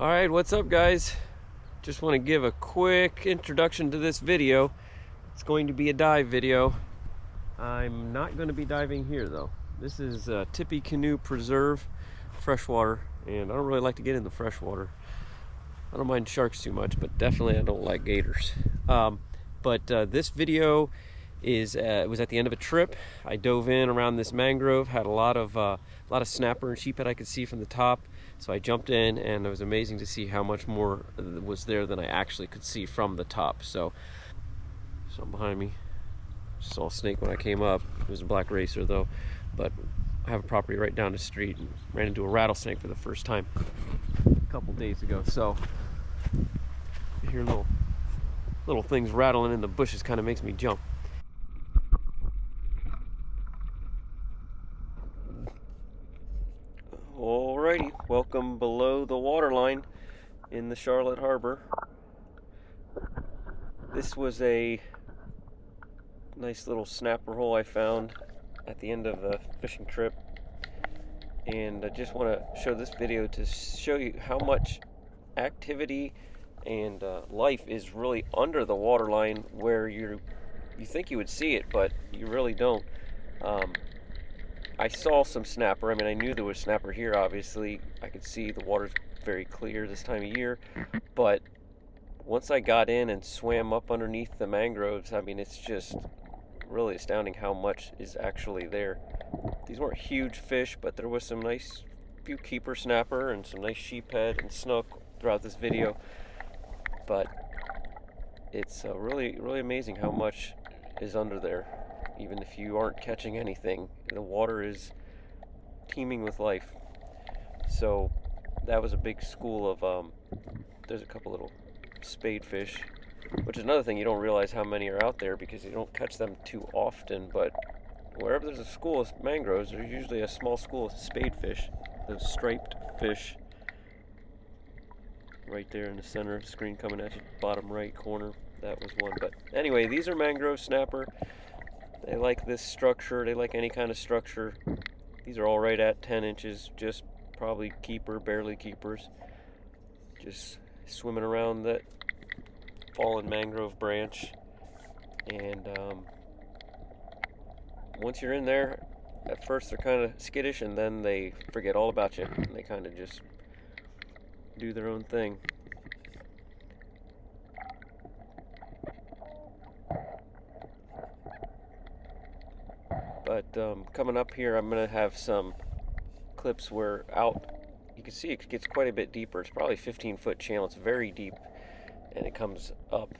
Alright, what's up guys? Just want to give a quick introduction to this video. It's going to be a dive video. I'm not going to be diving here though. This is Tippecanoe Preserve, freshwater, and I don't really like to get in the freshwater. I don't mind sharks too much, but definitely I don't like gators. This video is it was at the end of a trip. I dove in around this mangrove, had a lot of snapper and sheephead I could see from the top. So I jumped in, and it was amazing to see how much more was there than I actually could see from the top. So, something behind me. Just saw a snake when I came up. It was a black racer though, but I have a property right down the street and ran into a rattlesnake for the first time a couple days ago. So you hear little things rattling in the bushes, kind of makes me jump. Alrighty, welcome below the waterline in the Charlotte Harbor. This was a nice little snapper hole I found at the end of a fishing trip, and I just want to show this video to show you how much activity and life is really under the waterline, where you think you would see it, but you really don't. I saw some snapper. I mean, I knew there was snapper here, obviously. I could see the water's very clear this time of year. But once I got in and swam up underneath the mangroves, I mean, it's just really astounding how much is actually there. These weren't huge fish, but there was some nice few keeper snapper and some nice sheephead and snook throughout this video. But it's really, really amazing how much is under there. Even if you aren't catching anything, the water is teeming with life. So that was a big school of, there's a couple little spadefish, which is another thing, you don't realize how many are out there because you don't catch them too often. But wherever there's a school of mangroves, there's usually a small school of spadefish, those striped fish. Right there in the center of the screen coming at you, bottom right corner, that was one. But anyway, these are mangrove snapper. They like this structure, they like any kind of structure. These are all right at 10 inches, just probably keeper, barely keepers. Just swimming around that fallen mangrove branch. And once you're in there, at first they're kind of skittish, and then they forget all about you. And they kind of just do their own thing. But coming up here, I'm going to have some clips where you can see it gets quite a bit deeper. It's probably a 15-foot channel. It's very deep, and it comes up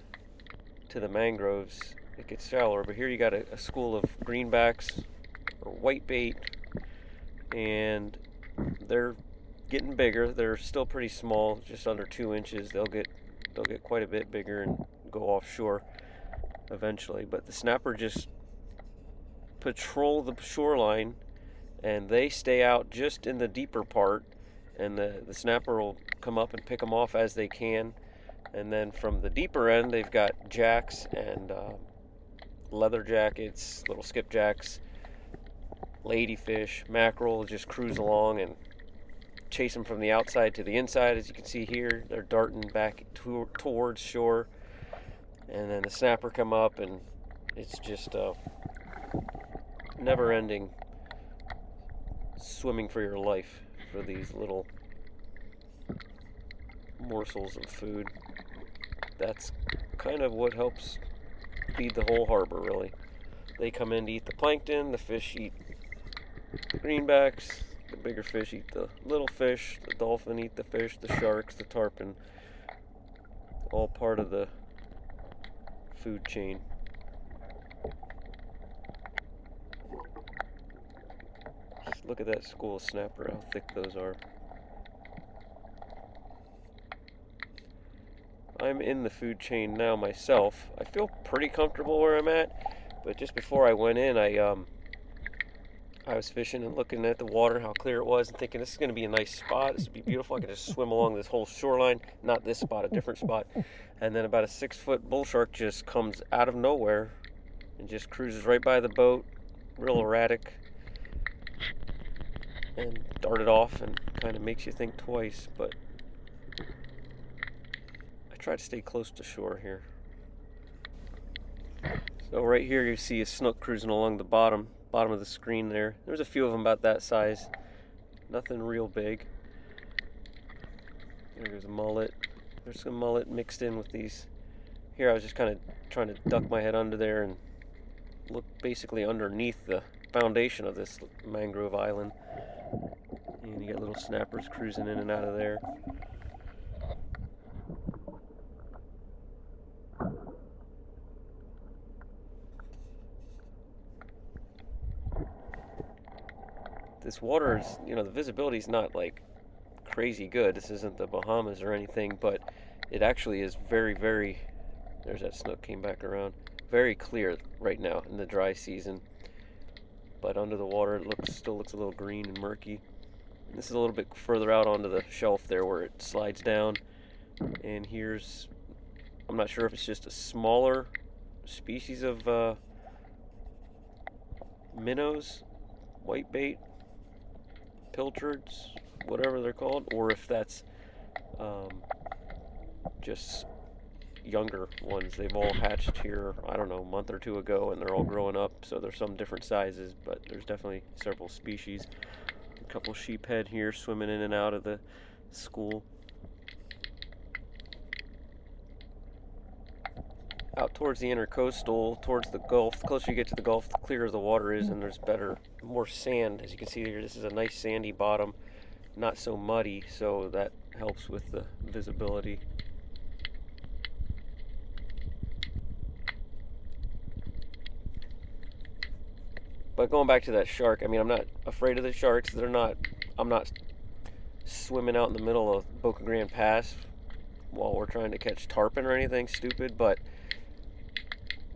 to the mangroves. It gets shallower, but here you got a school of greenbacks or whitebait, and they're getting bigger. They're still pretty small, just under 2 inches. They'll get quite a bit bigger and go offshore eventually. But the snapper just patrol the shoreline, and they stay out just in the deeper part, and the snapper will come up and pick them off as they can. And then from the deeper end, they've got jacks and leather jackets, little skipjacks, ladyfish, mackerel just cruise along and chase them from the outside to the inside. As you can see here, they're darting back towards shore, and then the snapper come up, and it's just never-ending swimming for your life for these little morsels of food. That's kind of what helps feed the whole harbor, really. They come in to eat the plankton, the fish eat the greenbacks, the bigger fish eat the little fish, the dolphin eat the fish, the sharks, the tarpon, all part of the food chain. Just look at that school of snapper, how thick those are. I'm in the food chain now myself. I feel pretty comfortable where I'm at, but just before I went in, I was fishing and looking at the water, how clear it was, and thinking this is going to be a nice spot. This would be beautiful. I could just swim along this whole shoreline. Not this spot, a different spot. And then about a 6-foot bull shark just comes out of nowhere and just cruises right by the boat, real erratic, and darted off, and kind of makes you think twice. But try to stay close to shore here. So right here you see a snook cruising along the bottom of the screen there. There's a few of them about that size. Nothing real big. There's a mullet. There's some mullet mixed in with these. Here I was just kind of trying to duck my head under there and look basically underneath the foundation of this mangrove island. And you got little snappers cruising in and out of there. This water is, the visibility is not like crazy good. This isn't the Bahamas or anything, but it actually is very, very, there's that snook came back around, very clear right now in the dry season. But under the water it still looks a little green and murky. And this is a little bit further out onto the shelf there where it slides down. And here's, I'm not sure if it's just a smaller species of minnows, whitebait, pilchards, whatever they're called, or if that's just younger ones. They've all hatched here, I don't know, a month or two ago, and they're all growing up, so there's some different sizes, but there's definitely several species. A couple sheephead here swimming in and out of the school. Out towards the intercoastal, towards the Gulf, the closer you get to the Gulf, the clearer the water is, and there's more sand. As you can see here, this is a nice sandy bottom, not so muddy, so that helps with the visibility. But going back to that shark, I mean, I'm not afraid of the sharks. I'm not swimming out in the middle of Boca Grande Pass while we're trying to catch tarpon or anything stupid, but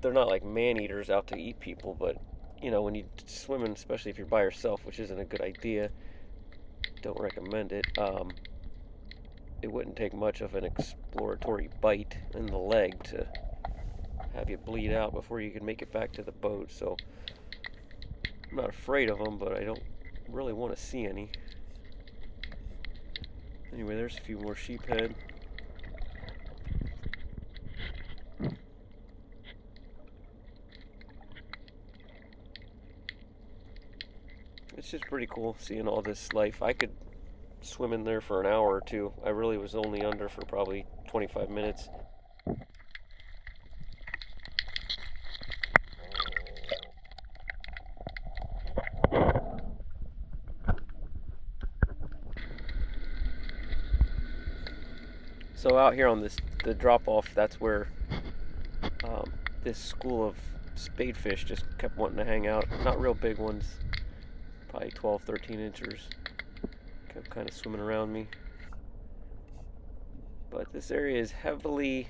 they're not like man-eaters out to eat people. But when you swim in, especially if you're by yourself, which isn't a good idea, don't recommend it. It wouldn't take much of an exploratory bite in the leg to have you bleed out before you can make it back to the boat. So I'm not afraid of them, but I don't really want to see any. Anyway, there's a few more sheephead. It's just pretty cool seeing all this life. I could swim in there for an hour or two. I really was only under for probably 25 minutes. So out here on the drop-off, that's where this school of spadefish just kept wanting to hang out. Not real big ones, probably 12, 13 inchers. Kept kind of swimming around me. But this area is heavily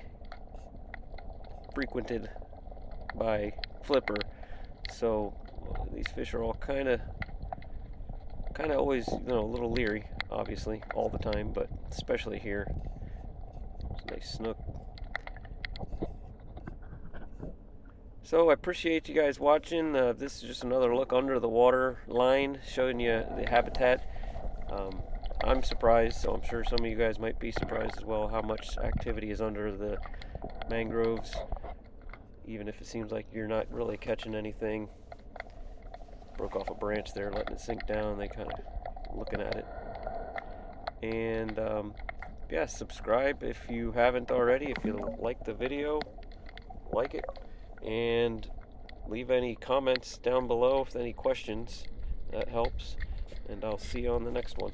frequented by flipper, so these fish are all kind of always, a little leery, obviously, all the time, but especially here. It's a nice snook. So I appreciate you guys watching. This is just another look under the water line, showing you the habitat. I'm surprised, so I'm sure some of you guys might be surprised as well, how much activity is under the mangroves, even if it seems like you're not really catching anything. Broke off a branch there, letting it sink down. They kind of looking at it. And yeah, subscribe if you haven't already. If you like the video, like it, and leave any comments down below if any questions. That helps. And I'll see you on the next one.